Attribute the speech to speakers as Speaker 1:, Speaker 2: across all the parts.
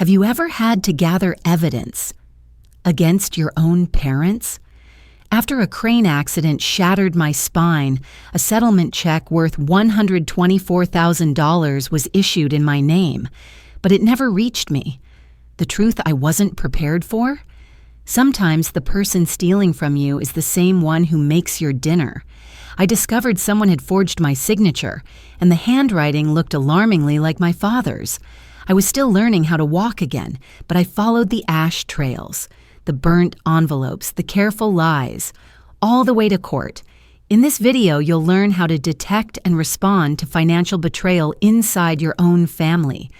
Speaker 1: Have you ever had to gather evidence against your own parents? After a crane accident shattered my spine, a settlement check worth $124,000 was issued in my name, but it never reached me. The truth I wasn't prepared for? Sometimes the person stealing from you is the same one who makes your dinner. I discovered someone had forged my signature, and the handwriting looked alarmingly like my father's. I was still learning how to walk again, but I followed the ash trails, the burnt envelopes, the careful lies, all the way to court. In this video, you'll learn how to detect and respond to financial betrayal inside your own family,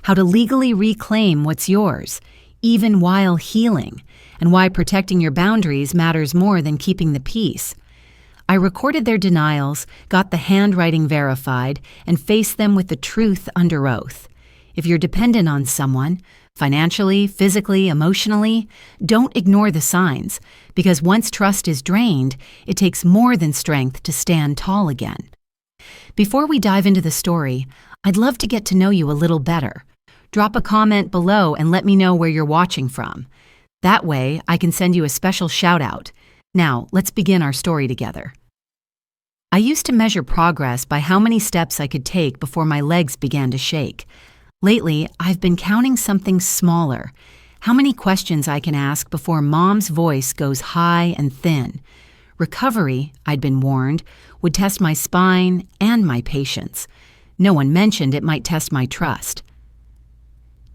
Speaker 1: how to legally reclaim what's yours, even while healing, and why protecting your boundaries matters more than keeping the peace. I recorded their denials, got the handwriting verified, and faced them with the truth under oath. If you're dependent on someone, financially, physically, emotionally, don't ignore the signs, because once trust is drained, it takes more than strength to stand tall again. Before we dive into the story, I'd love to get to know you a little better. Drop a comment below and let me know where you're watching from. That way, I can send you a special shout-out. Now, let's begin our story together. I used to measure progress by how many steps I could take before my legs began to shake. Lately, I've been counting something smaller. How many questions I can ask before Mom's voice goes high and thin. Recovery, I'd been warned, would test my spine and my patience. No one mentioned it might test my trust.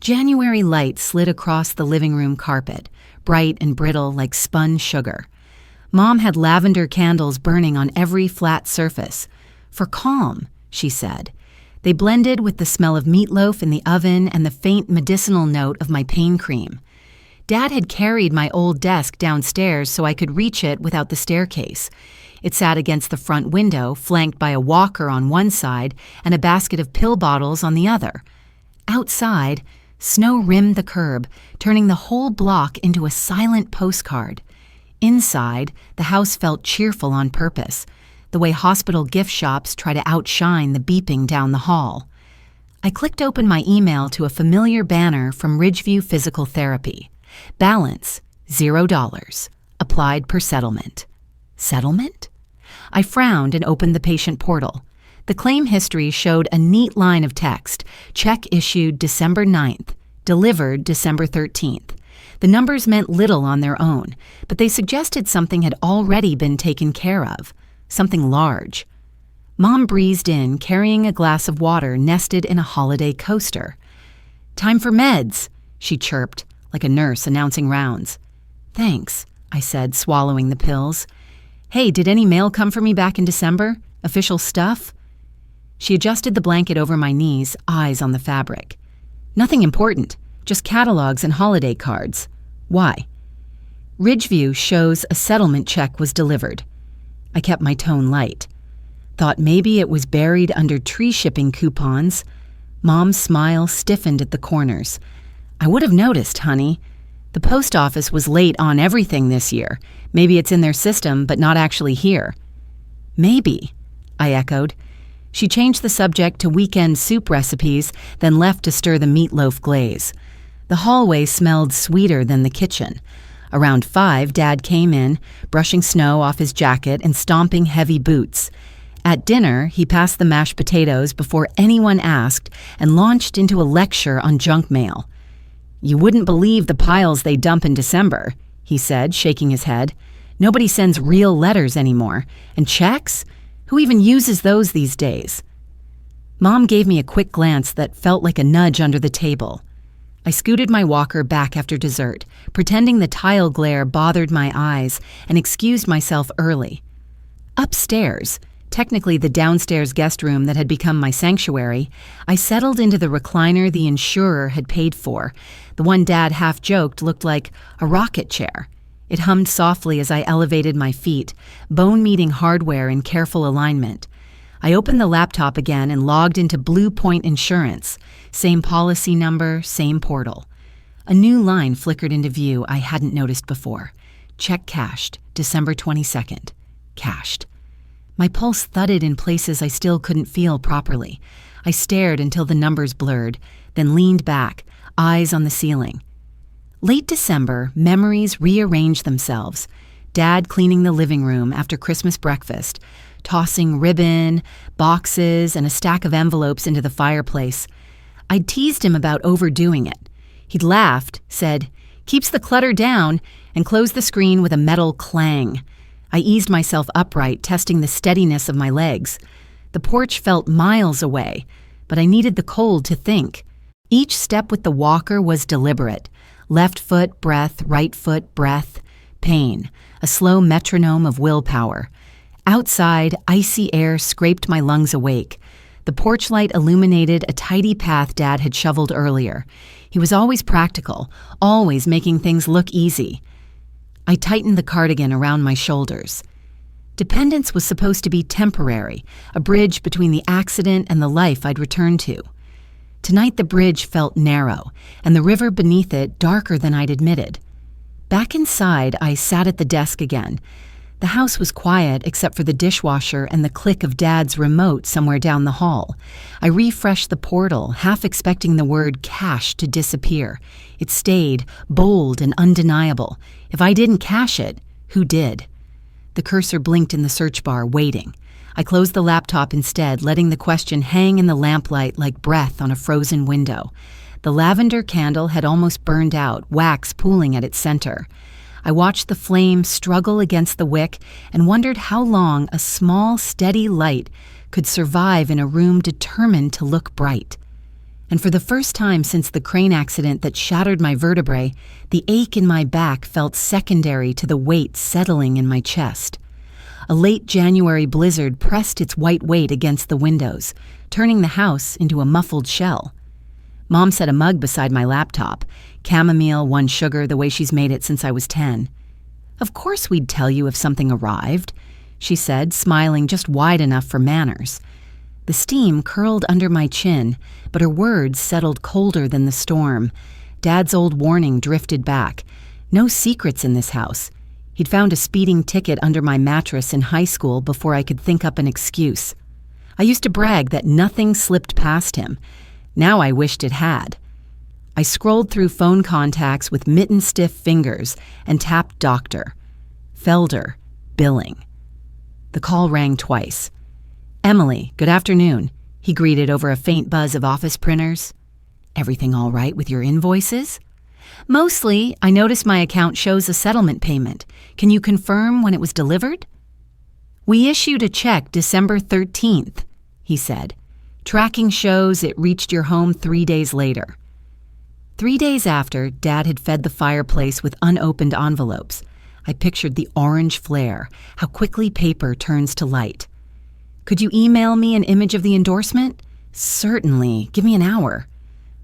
Speaker 1: January light slid across the living room carpet, bright and brittle like spun sugar. Mom had lavender candles burning on every flat surface. For calm, she said. They blended with the smell of meatloaf in the oven and the faint medicinal note of my pain cream. Dad had carried my old desk downstairs so I could reach it without the staircase. It sat against the front window, flanked by a walker on one side and a basket of pill bottles on the other. Outside, snow rimmed the curb, turning the whole block into a silent postcard. Inside, the house felt cheerful on purpose, the way hospital gift shops try to outshine the beeping down the hall. I clicked open my email to a familiar banner from Ridgeview Physical Therapy. Balance, $0. Applied per settlement. Settlement? I frowned and opened the patient portal. The claim history showed a neat line of text. Check issued December 9th, delivered December 13th. The numbers meant little on their own, but they suggested something had already been taken care of. Something large. Mom breezed in, carrying a glass of water nested in a holiday coaster. "Time for meds," she chirped, like a nurse announcing rounds. "Thanks," I said, swallowing the pills. "Hey, did any mail come for me back in December? Official stuff?" She adjusted the blanket over my knees, eyes on the fabric. "Nothing important, just catalogs and holiday cards." "Why?" "Ridgeview shows a settlement check was delivered." I kept my tone light. Thought maybe it was buried under tree shipping coupons. Mom's smile stiffened at the corners. "I would have noticed, honey. The post office was late on everything this year. Maybe it's in their system, but not actually here." "Maybe," I echoed. She changed the subject to weekend soup recipes, then left to stir the meatloaf glaze. The hallway smelled sweeter than the kitchen. Around 5, Dad came in, brushing snow off his jacket and stomping heavy boots. At dinner, he passed the mashed potatoes before anyone asked and launched into a lecture on junk mail. "You wouldn't believe the piles they dump in December," he said, shaking his head. "Nobody sends real letters anymore. And checks? Who even uses those these days?" Mom gave me a quick glance that felt like a nudge under the table. I scooted my walker back after dessert, pretending the tile glare bothered my eyes, and excused myself early. Upstairs, technically the downstairs guest room that had become my sanctuary, I settled into the recliner the insurer had paid for. The one Dad half-joked looked like a rocket chair. It hummed softly as I elevated my feet, bone-meeting hardware in careful alignment. I opened the laptop again and logged into Blue Point Insurance. Same policy number, same portal. A new line flickered into view I hadn't noticed before. Check cashed, December 22nd. Cashed. My pulse thudded in places I still couldn't feel properly. I stared until the numbers blurred, then leaned back, eyes on the ceiling. Late December, memories rearrange themselves. Dad cleaning the living room after Christmas breakfast, tossing ribbon, boxes, and a stack of envelopes into the fireplace. I'd teased him about overdoing it. He'd laughed, said, "Keeps the clutter down," and closed the screen with a metal clang. I eased myself upright, testing the steadiness of my legs. The porch felt miles away, but I needed the cold to think. Each step with the walker was deliberate. Left foot, breath, right foot, breath, pain, a slow metronome of willpower. Outside, icy air scraped my lungs awake. The porch light illuminated a tidy path Dad had shoveled earlier. He was always practical, always making things look easy. I tightened the cardigan around my shoulders. Dependence was supposed to be temporary, a bridge between the accident and the life I'd returned to. Tonight the bridge felt narrow, and the river beneath it darker than I'd admitted. Back inside, I sat at the desk again. The house was quiet except for the dishwasher and the click of Dad's remote somewhere down the hall. I refreshed the portal, half expecting the word cash to disappear. It stayed, bold and undeniable. If I didn't cash it, who did? The cursor blinked in the search bar, waiting. I closed the laptop instead, letting the question hang in the lamplight like breath on a frozen window. The lavender candle had almost burned out, wax pooling at its center. I watched the flame struggle against the wick and wondered how long a small, steady light could survive in a room determined to look bright. And for the first time since the crane accident that shattered my vertebrae, the ache in my back felt secondary to the weight settling in my chest. A late January blizzard pressed its white weight against the windows, turning the house into a muffled shell. Mom set a mug beside my laptop, chamomile, 1 sugar, the way she's made it since I was 10. "Of course we'd tell you if something arrived," she said, smiling just wide enough for manners. The steam curled under my chin, but her words settled colder than the storm. Dad's old warning drifted back. No secrets in this house. He'd found a speeding ticket under my mattress in high school before I could think up an excuse. I used to brag that nothing slipped past him. Now I wished it had. I scrolled through phone contacts with mitten-stiff fingers and tapped doctor. Felder, billing. The call rang twice. "Emily, good afternoon," he greeted over a faint buzz of office printers. "Everything all right with your invoices?" "Mostly. I notice my account shows a settlement payment. Can you confirm when it was delivered?" "We issued a check December 13th, he said. "Tracking shows it reached your home 3 days later." 3 days after, Dad had fed the fireplace with unopened envelopes. I pictured the orange flare, how quickly paper turns to light. "Could you email me an image of the endorsement?" "Certainly. Give me an hour."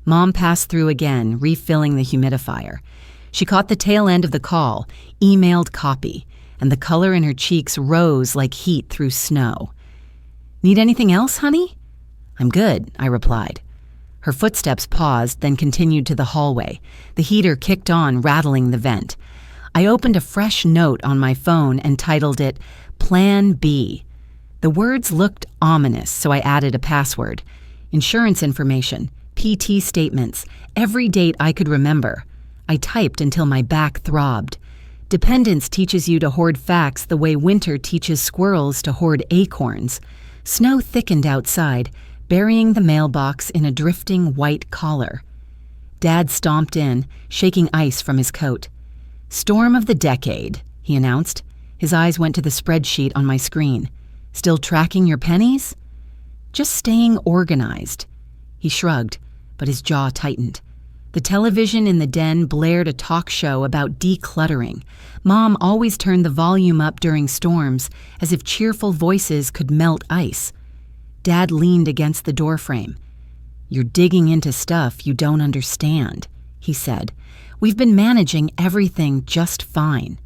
Speaker 1: Mom passed through again, refilling the humidifier. She caught the tail end of the call, emailed copy, and the color in her cheeks rose like heat through snow. "Need anything else, honey?" "I'm good," I replied. Her footsteps paused, then continued to the hallway. The heater kicked on, rattling the vent. I opened a fresh note on my phone and titled it Plan B. The words looked ominous, so I added a password. Insurance information, PT statements, every date I could remember. I typed until my back throbbed. Dependence teaches you to hoard facts the way winter teaches squirrels to hoard acorns. Snow thickened outside, burying the mailbox in a drifting white collar. Dad stomped in, shaking ice from his coat. "Storm of the decade," he announced. His eyes went to the spreadsheet on my screen. "Still tracking your pennies?" "Just staying organized." He shrugged, but his jaw tightened. The television in the den blared a talk show about decluttering. Mom always turned the volume up during storms, as if cheerful voices could melt ice. Dad leaned against the doorframe. "You're digging into stuff you don't understand," he said. "We've been managing everything just fine."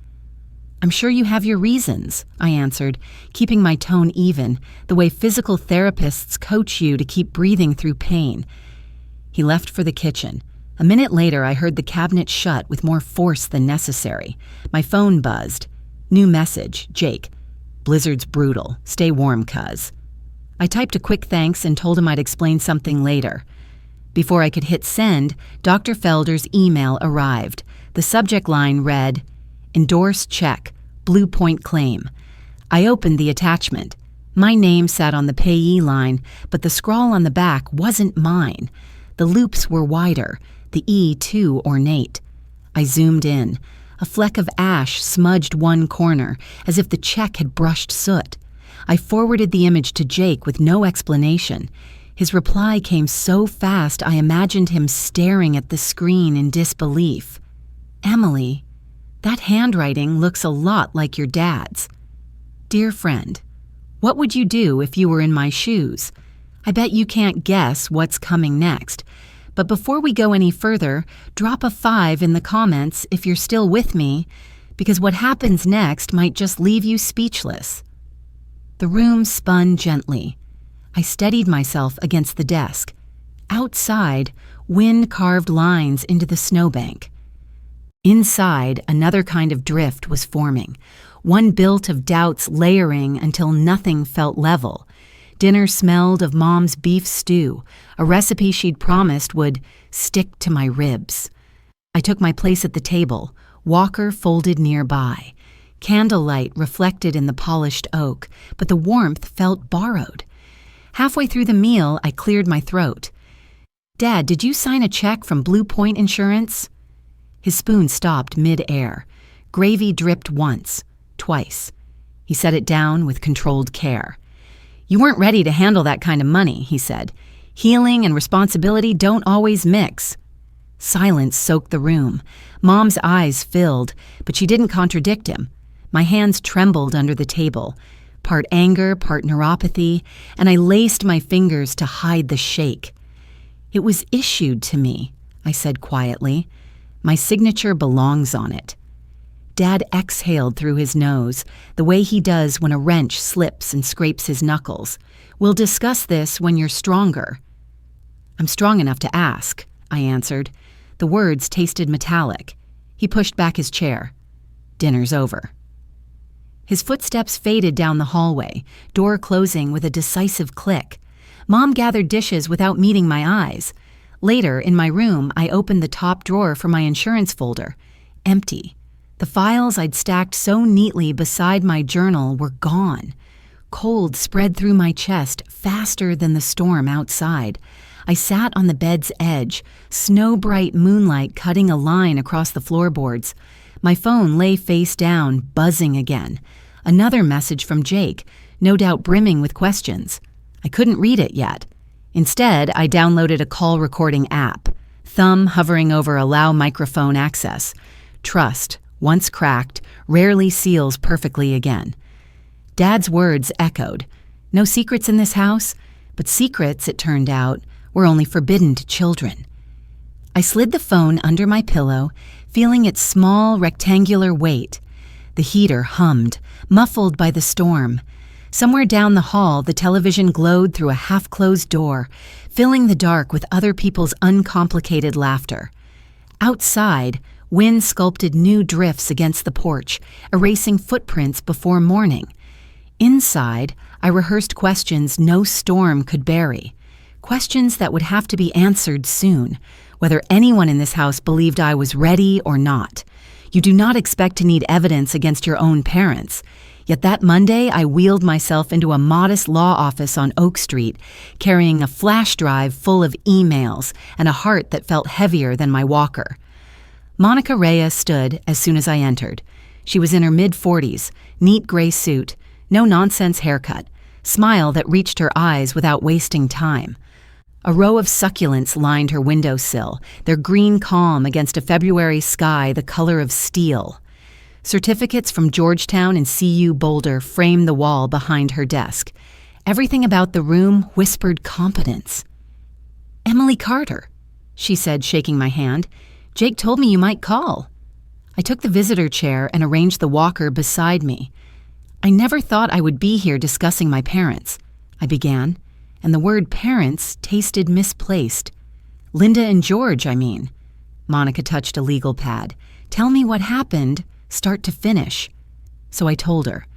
Speaker 1: "I'm sure you have your reasons," I answered, keeping my tone even, the way physical therapists coach you to keep breathing through pain. He left for the kitchen. A minute later, I heard the cabinet shut with more force than necessary. My phone buzzed. New message, Jake. "Blizzard's brutal. Stay warm, cuz." I typed a quick thanks and told him I'd explain something later. Before I could hit send, Dr. Felder's email arrived. The subject line read, "Endorsed check, Blue Point claim." I opened the attachment. My name sat on the payee line, but the scrawl on the back wasn't mine. The loops were wider, the E too ornate. I zoomed in. A fleck of ash smudged one corner, as if the check had brushed soot. I forwarded the image to Jake with no explanation. His reply came so fast I imagined him staring at the screen in disbelief. "Emily, that handwriting looks a lot like your dad's. Dear friend, what would you do if you were in my shoes? I bet you can't guess what's coming next. But before we go any further, drop a 5 in the comments if you're still with me, because what happens next might just leave you speechless." The room spun gently. I steadied myself against the desk. Outside, wind carved lines into the snowbank. Inside, another kind of drift was forming, one built of doubts layering until nothing felt level. Dinner smelled of Mom's beef stew, a recipe she'd promised would stick to my ribs. I took my place at the table, Walker folded nearby. Candlelight reflected in the polished oak, but the warmth felt borrowed. Halfway through the meal, I cleared my throat. "Dad, did you sign a check from Blue Point Insurance?" His spoon stopped mid-air. Gravy dripped once, twice. He set it down with controlled care. "You weren't ready to handle that kind of money," he said. "Healing and responsibility don't always mix." Silence soaked the room. Mom's eyes filled, but she didn't contradict him. My hands trembled under the table, part anger, part neuropathy, and I laced my fingers to hide the shake. "It was issued to me," I said quietly. "My signature belongs on it." Dad exhaled through his nose, the way he does when a wrench slips and scrapes his knuckles. "We'll discuss this when you're stronger." "I'm strong enough to ask," I answered. The words tasted metallic. He pushed back his chair. "Dinner's over." His footsteps faded down the hallway, door closing with a decisive click. Mom gathered dishes without meeting my eyes. Later, in my room, I opened the top drawer for my insurance folder. Empty. The files I'd stacked so neatly beside my journal were gone. Cold spread through my chest faster than the storm outside. I sat on the bed's edge, snow-bright moonlight cutting a line across the floorboards. My phone lay face down, buzzing again. Another message from Jake, no doubt brimming with questions. I couldn't read it yet. Instead, I downloaded a call recording app, thumb hovering over allow microphone access. Trust, once cracked, rarely seals perfectly again. Dad's words echoed. No secrets in this house, but secrets, it turned out, were only forbidden to children. I slid the phone under my pillow, feeling its small, rectangular weight. The heater hummed, muffled by the storm. Somewhere down the hall, the television glowed through a half-closed door, filling the dark with other people's uncomplicated laughter. Outside, wind sculpted new drifts against the porch, erasing footprints before morning. Inside, I rehearsed questions no storm could bury. Questions that would have to be answered soon, whether anyone in this house believed I was ready or not. You do not expect to need evidence against your own parents. Yet that Monday, I wheeled myself into a modest law office on Oak Street, carrying a flash drive full of emails and a heart that felt heavier than my walker. Monica Reyes stood as soon as I entered. She was in her mid-40s, neat gray suit, no-nonsense haircut, smile that reached her eyes without wasting time. A row of succulents lined her windowsill, their green calm against a February sky the color of steel. Certificates from Georgetown and CU Boulder framed the wall behind her desk. Everything about the room whispered competence. "Emily Carter," she said, shaking my hand. "Jake told me you might call." I took the visitor chair and arranged the walker beside me. "I never thought I would be here discussing my parents," I began, and the word parents tasted misplaced. "Linda and George, I mean." Monica touched a legal pad. "Tell me what happened, start to finish." So I told her.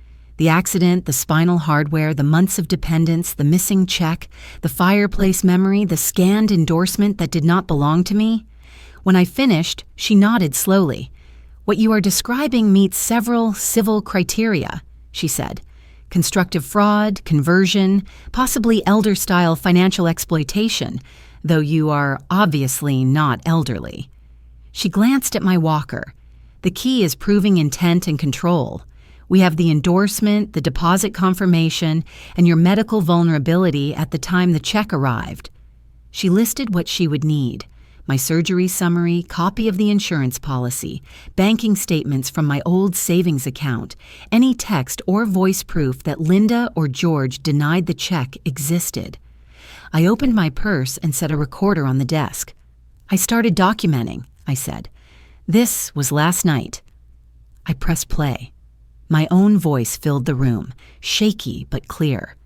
Speaker 1: The accident, the spinal hardware, the months of dependence, the missing check, the fireplace memory, the scanned endorsement that did not belong to me. When I finished, she nodded slowly. "What you are describing meets several civil criteria," she said. "Constructive fraud, conversion, possibly elder-style financial exploitation, though you are obviously not elderly." She glanced at my walker. "The key is proving intent and control. We have the endorsement, the deposit confirmation, and your medical vulnerability at the time the check arrived." She listed what she would need: my surgery summary, copy of the insurance policy, banking statements from my old savings account, any text or voice proof that Linda or George denied the check existed. I opened my purse and set a recorder on the desk. "I started documenting," I said. "This was last night." I pressed play. My own voice filled the room, shaky but clear.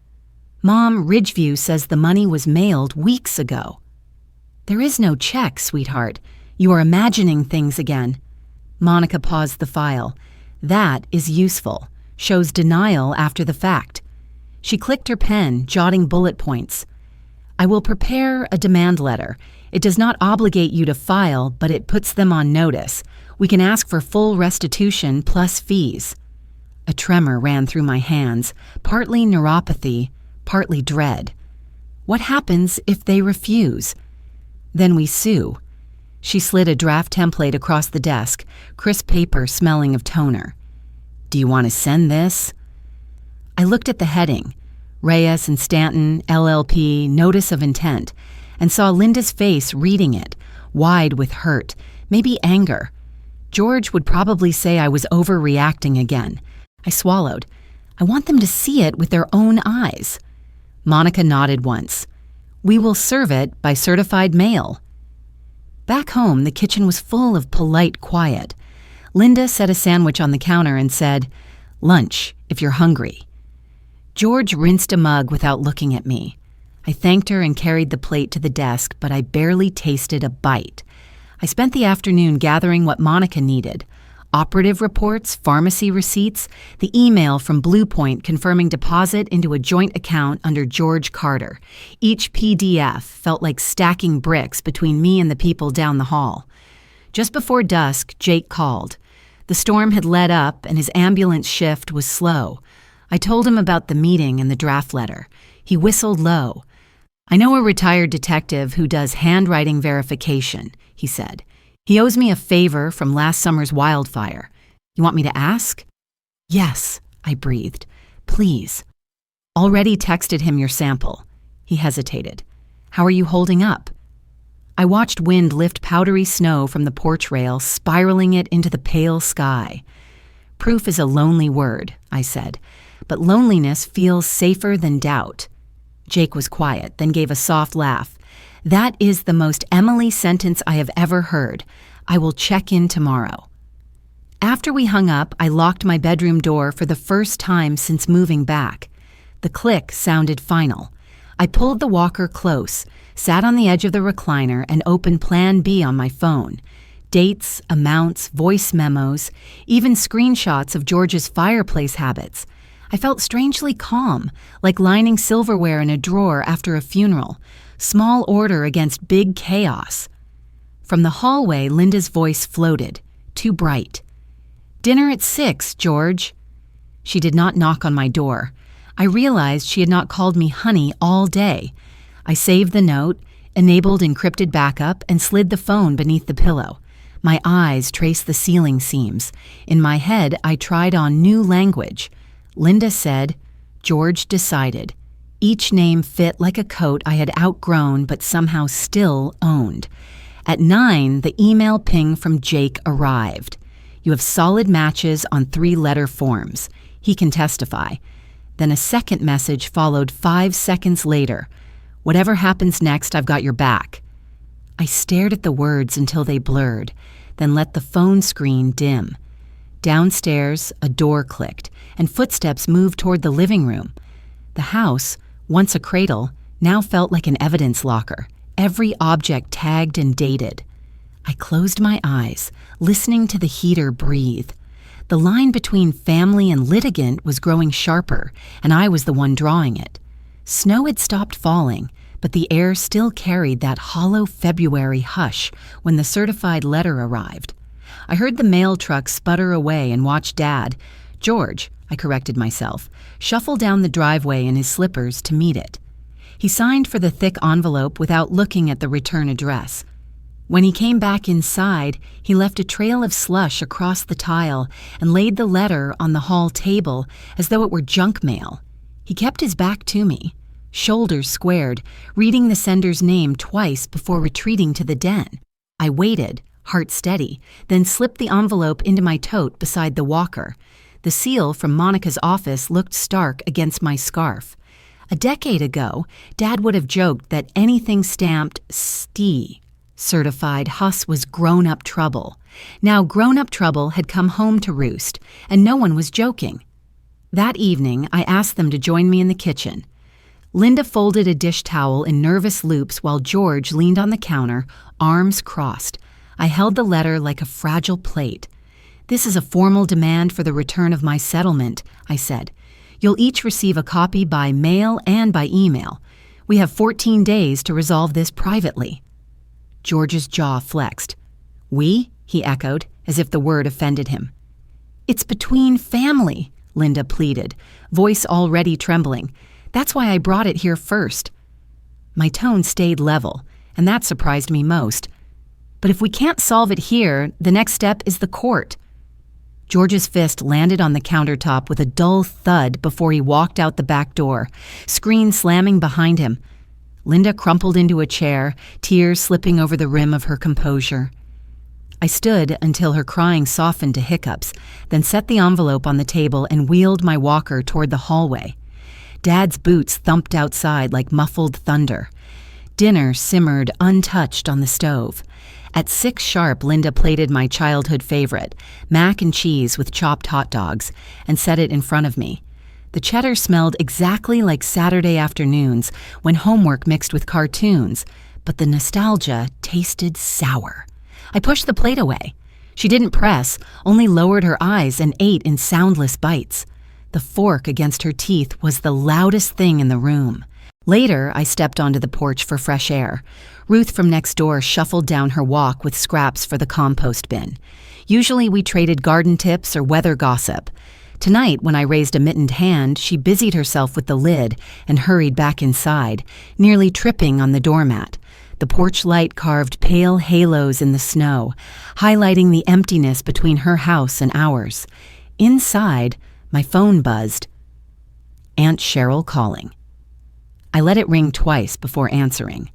Speaker 1: "Mom, Ridgeview says the money was mailed weeks ago." "There is no check, sweetheart. You are imagining things again." Monica paused the file. "That is useful. Shows denial after the fact." She clicked her pen, jotting bullet points. "I will prepare a demand letter. It does not obligate you to file, but it puts them on notice. We can ask for full restitution plus fees." A tremor ran through my hands, partly neuropathy, partly dread. "What happens if they refuse?" "Then we sue." She slid a draft template across the desk, crisp paper smelling of toner. "Do you want to send this?" I looked at the heading, Reyes and Stanton, LLP, Notice of Intent, and saw Linda's face reading it, wide with hurt, maybe anger. George would probably say I was overreacting again. I swallowed. "I want them to see it with their own eyes." Monica nodded once. "We will serve it by certified mail." Back home, the kitchen was full of polite quiet. Linda set a sandwich on the counter and said, "Lunch, if you're hungry." George rinsed a mug without looking at me. I thanked her and carried the plate to the desk, but I barely tasted a bite. I spent the afternoon gathering what Monica needed: operative reports, pharmacy receipts, the email from Blue Point confirming deposit into a joint account under George Carter. Each PDF felt like stacking bricks between me and the people down the hall. Just before dusk, Jake called. The storm had let up and his ambulance shift was slow. I told him about the meeting and the draft letter. He whistled low. "I know a retired detective who does handwriting verification," he said. "He owes me a favor from last summer's wildfire. You want me to ask?" "Yes," I breathed. "Please." "Already texted him your sample." He hesitated. "How are you holding up?" I watched wind lift powdery snow from the porch rail, spiraling it into the pale sky. "Proof is a lonely word," I said, "but loneliness feels safer than doubt." Jake was quiet, then gave a soft laugh. "That is the most Emily sentence I have ever heard. I will check in tomorrow." After we hung up, I locked my bedroom door for the first time since moving back. The click sounded final. I pulled the walker close, sat on the edge of the recliner, and opened Plan B on my phone. Dates, amounts, voice memos, even screenshots of George's fireplace habits. I felt strangely calm, like lining silverware in a drawer after a funeral. Small order against big chaos. From the hallway, Linda's voice floated, too bright. "Dinner at 6, George." She did not knock on my door. I realized she had not called me honey all day. I saved the note, enabled encrypted backup, and slid the phone beneath the pillow. My eyes traced the ceiling seams. In my head, I tried on new language. Linda said, George decided. Each name fit like a coat I had outgrown but somehow still owned. At 9, the email ping from Jake arrived. "You have solid matches on 3-letter forms. He can testify." Then a second message followed 5 seconds later. "Whatever happens next, I've got your back." I stared at the words until they blurred, then let the phone screen dim. Downstairs, a door clicked, and footsteps moved toward the living room. The house, once a cradle, now felt like an evidence locker, every object tagged and dated. I closed my eyes, listening to the heater breathe. The line between family and litigant was growing sharper, and I was the one drawing it. Snow had stopped falling, but the air still carried that hollow February hush when the certified letter arrived. I heard the mail truck sputter away and watched Dad, George, I corrected myself, shuffle down the driveway in his slippers to meet it. He signed for the thick envelope without looking at the return address. When he came back inside, he left a trail of slush across the tile and laid the letter on the hall table as though it were junk mail. He kept his back to me, shoulders squared, reading the sender's name twice before retreating to the den. I waited, heart steady, then slipped the envelope into my tote beside the walker. The seal from Monica's office looked stark against my scarf. A decade ago, Dad would have joked that anything stamped ST, certified Huss, was grown-up trouble. Now grown-up trouble had come home to roost, and no one was joking. That evening, I asked them to join me in the kitchen. Linda folded a dish towel in nervous loops while George leaned on the counter, arms crossed. I held the letter like a fragile plate. "This is a formal demand for the return of my settlement," I said. "You'll each receive a copy by mail and by email. We have 14 days to resolve this privately." George's jaw flexed. "We?" he echoed, as if the word offended him. "It's between family," Linda pleaded, voice already trembling. "That's why I brought it here first." My tone stayed level, and that surprised me most. "But if we can't solve it here, the next step is the court." George's fist landed on the countertop with a dull thud before he walked out the back door, screen slamming behind him. Linda crumpled into a chair, tears slipping over the rim of her composure. I stood until her crying softened to hiccups, then set the envelope on the table and wheeled my walker toward the hallway. Dad's boots thumped outside like muffled thunder. Dinner simmered untouched on the stove. At 6 sharp, Linda plated my childhood favorite, mac and cheese with chopped hot dogs, and set it in front of me. The cheddar smelled exactly like Saturday afternoons when homework mixed with cartoons, but the nostalgia tasted sour. I pushed the plate away. She didn't press, only lowered her eyes and ate in soundless bites. The fork against her teeth was the loudest thing in the room. Later, I stepped onto the porch for fresh air. Ruth from next door shuffled down her walk with scraps for the compost bin. Usually we traded garden tips or weather gossip. Tonight, when I raised a mittened hand, she busied herself with the lid and hurried back inside, nearly tripping on the doormat. The porch light carved pale halos in the snow, highlighting the emptiness between her house and ours. Inside, my phone buzzed. Aunt Cheryl calling. I let it ring twice before answering.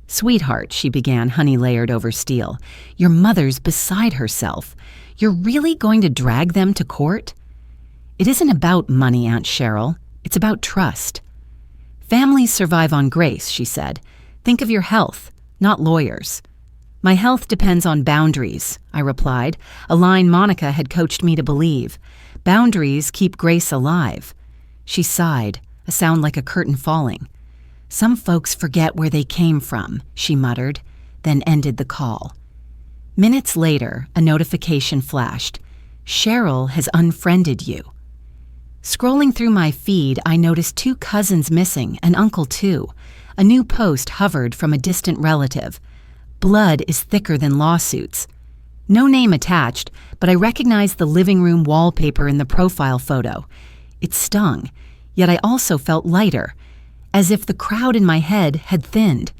Speaker 1: "Sweetheart," she began, honey layered over steel, "your mother's beside herself. You're really going to drag them to court?" "It isn't about money, Aunt Cheryl. It's about trust." "Families survive on grace," she said. "Think of your health, not lawyers." "My health depends on boundaries," I replied, a line Monica had coached me to believe. "Boundaries keep grace alive." She sighed, a sound like a curtain falling. "Some folks forget where they came from," she muttered, then ended the call. Minutes later, a notification flashed. "Cheryl has unfriended you." Scrolling through my feed, I noticed 2 cousins missing, and uncle too. A new post hovered from a distant relative. "Blood is thicker than lawsuits." No name attached, but I recognized the living room wallpaper in the profile photo. It stung, yet I also felt lighter, as if the crowd in my head had thinned.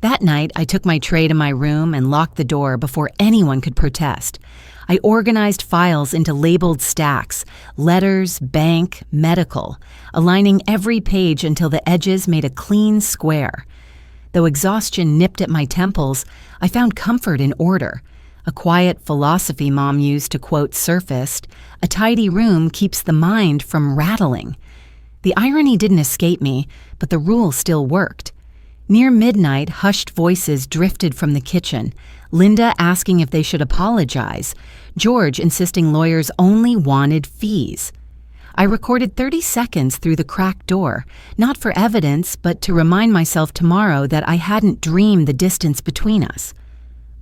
Speaker 1: That night, I took my tray to my room and locked the door before anyone could protest. I organized files into labeled stacks, letters, bank, medical, aligning every page until the edges made a clean square. Though exhaustion nipped at my temples, I found comfort in order. A quiet philosophy Mom used to quote surfaced, "A tidy room keeps the mind from rattling." The irony didn't escape me, but the rule still worked. Near midnight, hushed voices drifted from the kitchen, Linda asking if they should apologize, George insisting lawyers only wanted fees. I recorded 30 seconds through the cracked door, not for evidence, but to remind myself tomorrow that I hadn't dreamed the distance between us.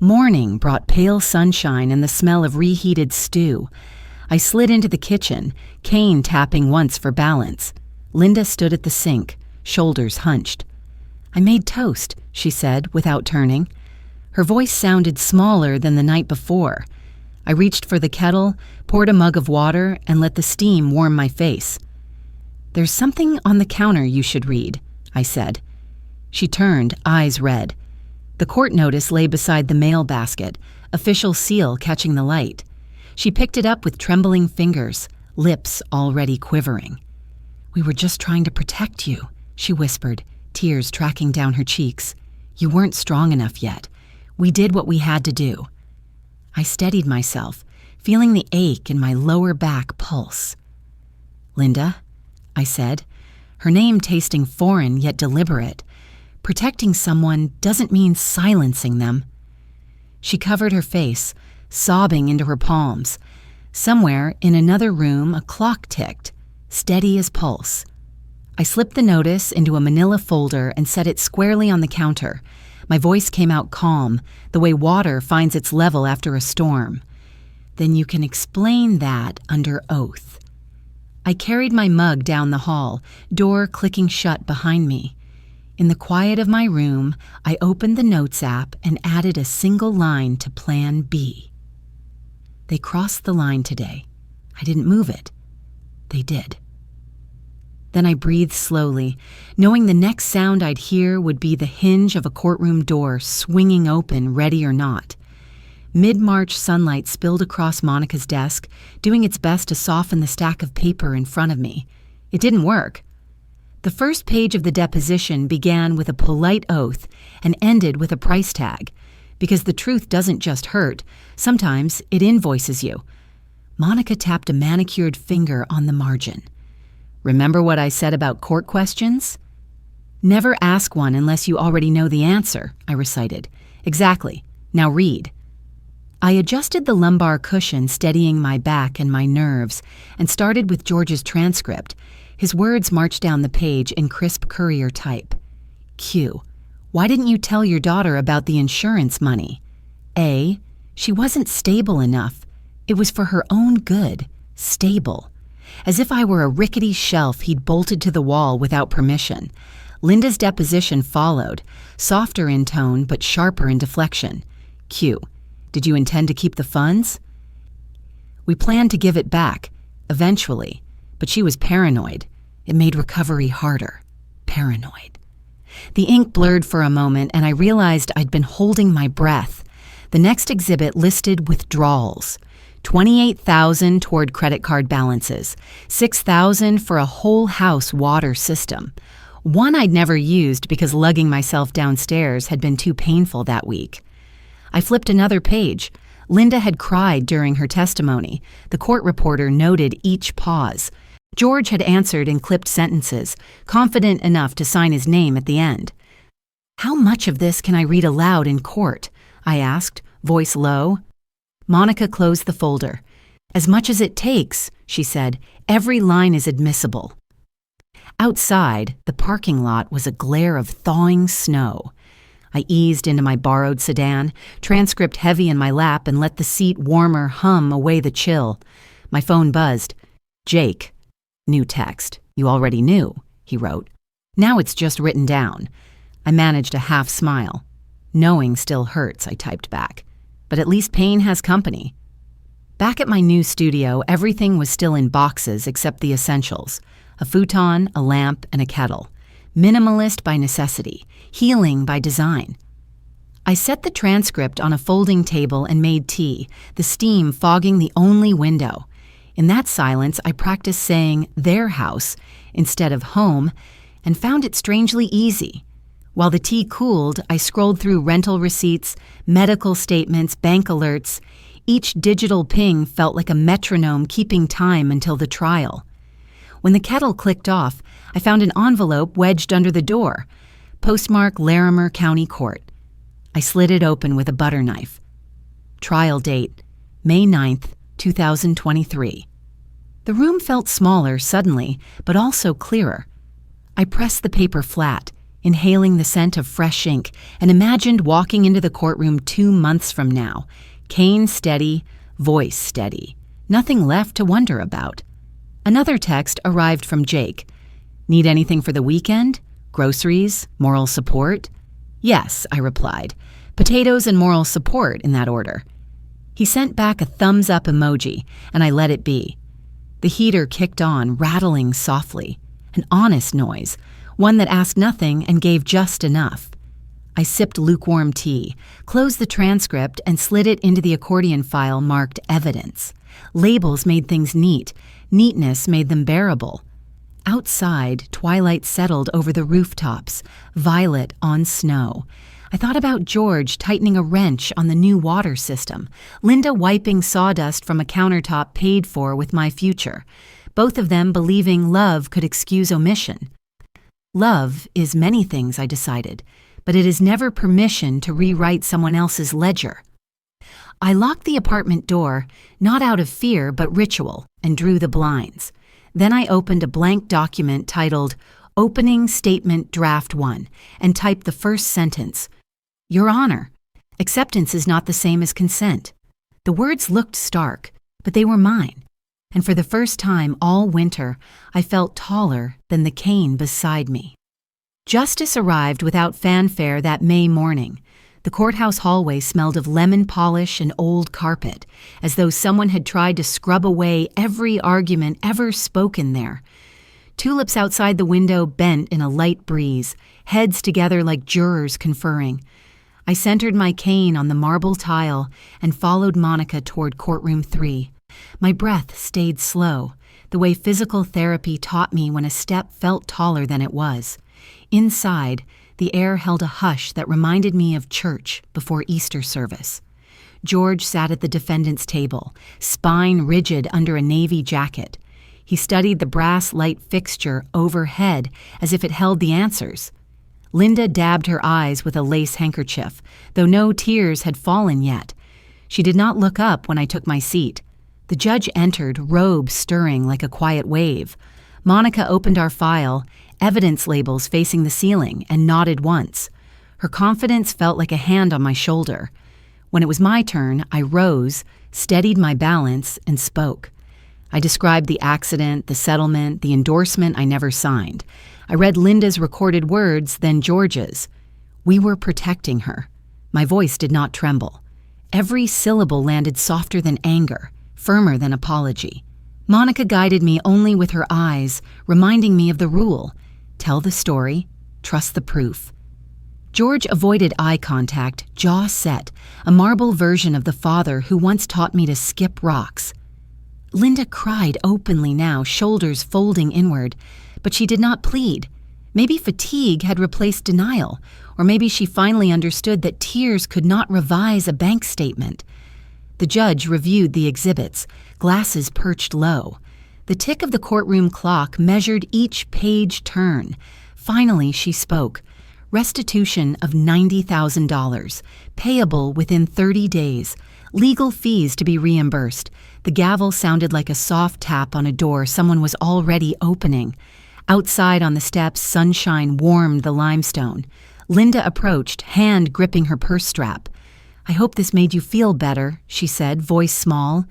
Speaker 1: Morning brought pale sunshine and the smell of reheated stew. I slid into the kitchen, Kane tapping once for balance. Linda stood at the sink, shoulders hunched. "I made toast," she said, without turning. Her voice sounded smaller than the night before. I reached for the kettle, poured a mug of water, and let the steam warm my face. "There's something on the counter you should read," I said. She turned, eyes red. The court notice lay beside the mail basket, official seal catching the light. She picked it up with trembling fingers, lips already quivering. "We were just trying to protect you," she whispered, tears tracking down her cheeks. "You weren't strong enough yet. We did what we had to do." I steadied myself, feeling the ache in my lower back pulse. "Linda," I said, her name tasting foreign yet deliberate. "Protecting someone doesn't mean silencing them." She covered her face, sobbing into her palms. Somewhere in another room, a clock ticked, steady as pulse. I slipped the notice into a manila folder and set it squarely on the counter. My voice came out calm, the way water finds its level after a storm. "Then you can explain that under oath." I carried my mug down the hall, door clicking shut behind me. In the quiet of my room, I opened the Notes app and added a single line to Plan B. They crossed the line today. I didn't move it. They did. Then I breathed slowly, knowing the next sound I'd hear would be the hinge of a courtroom door swinging open, ready or not. Mid-March sunlight spilled across Monica's desk, doing its best to soften the stack of paper in front of me. It didn't work. The first page of the deposition began with a polite oath and ended with a price tag, because the truth doesn't just hurt, sometimes it invoices you. Monica tapped a manicured finger on the margin. "Remember what I said about court questions?" "Never ask one unless you already know the answer," I recited. "Exactly. Now read." I adjusted the lumbar cushion, steadying my back and my nerves, and started with George's transcript. His words marched down the page in crisp courier type. Q. Why didn't you tell your daughter about the insurance money? A. She wasn't stable enough. It was for her own good. Stable. As if I were a rickety shelf he'd bolted to the wall without permission. Linda's deposition followed, softer in tone but sharper in deflection. Q. Did you intend to keep the funds? We planned to give it back, eventually, but she was paranoid. It made recovery harder. Paranoid. The ink blurred for a moment, and I realized I'd been holding my breath. The next exhibit listed withdrawals. $28,000 toward credit card balances, $6,000 for a whole house water system. One I'd never used because lugging myself downstairs had been too painful that week. I flipped another page. Linda had cried during her testimony. The court reporter noted each pause. George had answered in clipped sentences, confident enough to sign his name at the end. "How much of this can I read aloud in court?" I asked, voice low. Monica closed the folder. "As much as it takes," she said. "Every line is admissible." Outside, the parking lot was a glare of thawing snow. I eased into my borrowed sedan, transcript heavy in my lap, and let the seat warmer hum away the chill. My phone buzzed. "Jake." New text. "You already knew," he wrote. "Now it's just written down." I managed a half smile. "Knowing still hurts," I typed back. "But at least pain has company." Back at my new studio, everything was still in boxes except the essentials. A futon, a lamp, and a kettle. Minimalist by necessity, healing by design. I set the transcript on a folding table and made tea, the steam fogging the only window. In that silence, I practiced saying their house instead of home and found it strangely easy. While the tea cooled, I scrolled through rental receipts, medical statements, bank alerts. Each digital ping felt like a metronome keeping time until the trial. When the kettle clicked off, I found an envelope wedged under the door. Postmark Larimer County Court. I slid it open with a butter knife. Trial date, May 9th, 2023. The room felt smaller suddenly, but also clearer. I pressed the paper flat, inhaling the scent of fresh ink, and imagined walking into the courtroom 2 months from now. Cane steady, voice steady. Nothing left to wonder about. Another text arrived from Jake. Need anything for the weekend? Groceries? Moral support? Yes, I replied. Potatoes and moral support in that order. He sent back a thumbs up emoji, and I let it be. The heater kicked on, rattling softly. An honest noise, one that asked nothing and gave just enough. I sipped lukewarm tea, closed the transcript, and slid it into the accordion file marked evidence. Labels made things neat. Neatness made them bearable. Outside, twilight settled over the rooftops, violet on snow. I thought about George tightening a wrench on the new water system, Linda wiping sawdust from a countertop paid for with my future, both of them believing love could excuse omission. Love is many things, I decided, but it is never permission to rewrite someone else's ledger. I locked the apartment door, not out of fear but ritual, and drew the blinds. Then I opened a blank document titled Opening Statement Draft 1 and typed the first sentence. Your Honor, acceptance is not the same as consent. The words looked stark, but they were mine. And for the first time all winter, I felt taller than the cane beside me. Justice arrived without fanfare that May morning. The courthouse hallway smelled of lemon polish and old carpet, as though someone had tried to scrub away every argument ever spoken there. Tulips outside the window bent in a light breeze, heads together like jurors conferring. I centered my cane on the marble tile and followed Monica toward courtroom 3. My breath stayed slow, the way physical therapy taught me when a step felt taller than it was. Inside, the air held a hush that reminded me of church before Easter service. George sat at the defendant's table, spine rigid under a navy jacket. He studied the brass light fixture overhead as if it held the answers. Linda dabbed her eyes with a lace handkerchief, though no tears had fallen yet. She did not look up when I took my seat. The judge entered, robe stirring like a quiet wave. Monica opened our file, evidence labels facing the ceiling, and nodded once. Her confidence felt like a hand on my shoulder. When it was my turn, I rose, steadied my balance, and spoke. I described the accident, the settlement, the endorsement I never signed. I read Linda's recorded words, then George's. We were protecting her. My voice did not tremble. Every syllable landed softer than anger, firmer than apology. Monica guided me only with her eyes, reminding me of the rule. Tell the story, trust the proof. George avoided eye contact, jaw set, a marble version of the father who once taught me to skip rocks. Linda cried openly now, shoulders folding inward, but she did not plead. Maybe fatigue had replaced denial, or maybe she finally understood that tears could not revise a bank statement. The judge reviewed the exhibits, glasses perched low. The tick of the courtroom clock measured each page turn. Finally, she spoke. Restitution of $90,000, payable within 30 days. Legal fees to be reimbursed. The gavel sounded like a soft tap on a door someone was already opening. Outside on the steps, sunshine warmed the limestone. Linda approached, hand gripping her purse strap. I hope this made you feel better, she said, voice small.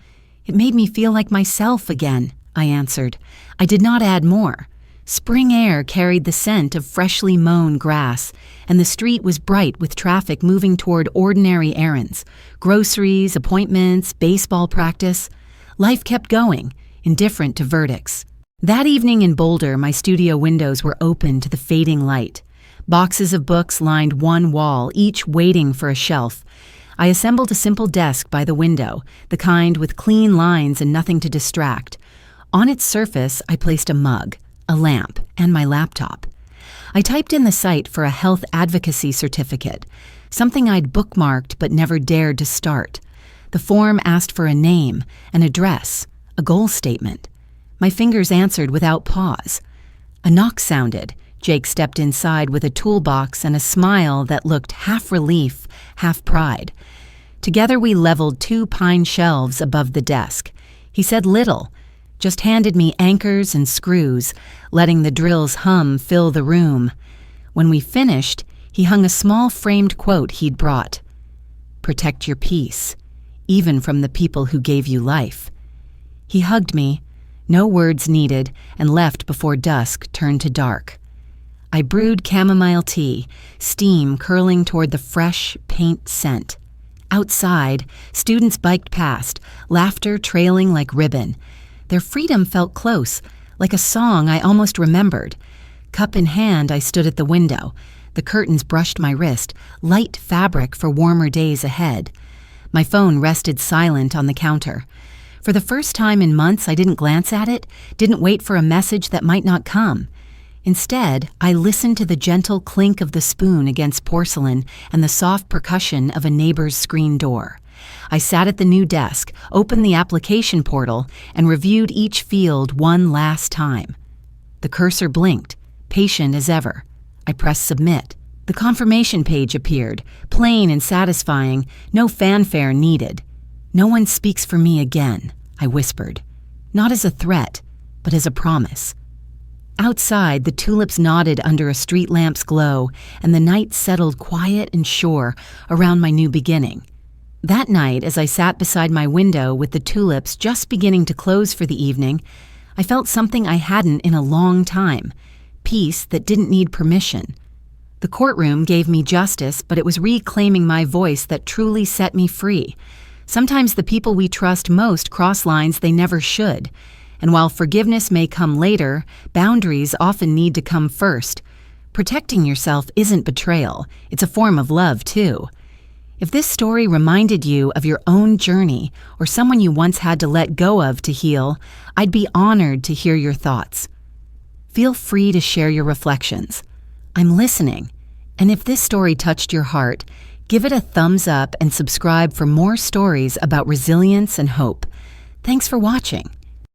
Speaker 1: It made me feel like myself again, I answered. I did not add more. Spring air carried the scent of freshly mown grass, and the street was bright with traffic moving toward ordinary errands, groceries, appointments, baseball practice. Life kept going, indifferent to verdicts. That evening in Boulder, my studio windows were open to the fading light. Boxes of books lined one wall, each waiting for a shelf. I assembled a simple desk by the window, the kind with clean lines and nothing to distract. On its surface, I placed a mug, a lamp, and my laptop. I typed in the site for a health advocacy certificate, something I'd bookmarked but never dared to start. The form asked for a name, an address, a goal statement. My fingers answered without pause. A knock sounded. Jake stepped inside with a toolbox and a smile that looked half relief, half pride. Together we leveled 2 pine shelves above the desk. He said little, just handed me anchors and screws, letting the drill's hum fill the room. When we finished, he hung a small framed quote he'd brought. Protect your peace, even from the people who gave you life. He hugged me, no words needed, and left before dusk turned to dark. I brewed chamomile tea, steam curling toward the fresh paint scent. Outside, students biked past, laughter trailing like ribbon. Their freedom felt close, like a song I almost remembered. Cup in hand, I stood at the window. The curtains brushed my wrist, light fabric for warmer days ahead. My phone rested silent on the counter. For the first time in months, I didn't glance at it, didn't wait for a message that might not come. Instead, I listened to the gentle clink of the spoon against porcelain and the soft percussion of a neighbor's screen door. I sat at the new desk, opened the application portal, and reviewed each field one last time. The cursor blinked, patient as ever. I pressed submit. The confirmation page appeared, plain and satisfying, no fanfare needed. "No one speaks for me again," I whispered, not as a threat, but as a promise. Outside, the tulips nodded under a street lamp's glow, and the night settled quiet and sure around my new beginning. That night, as I sat beside my window with the tulips just beginning to close for the evening, I felt something I hadn't in a long time, peace that didn't need permission. The courtroom gave me justice, but it was reclaiming my voice that truly set me free. Sometimes the people we trust most cross lines they never should. And while forgiveness may come later, boundaries often need to come first. Protecting yourself isn't betrayal. It's a form of love, too. If this story reminded you of your own journey or someone you once had to let go of to heal, I'd be honored to hear your thoughts. Feel free to share your reflections. I'm listening. And if this story touched your heart, give it a thumbs up and subscribe for more stories about resilience and hope. Thanks for watching.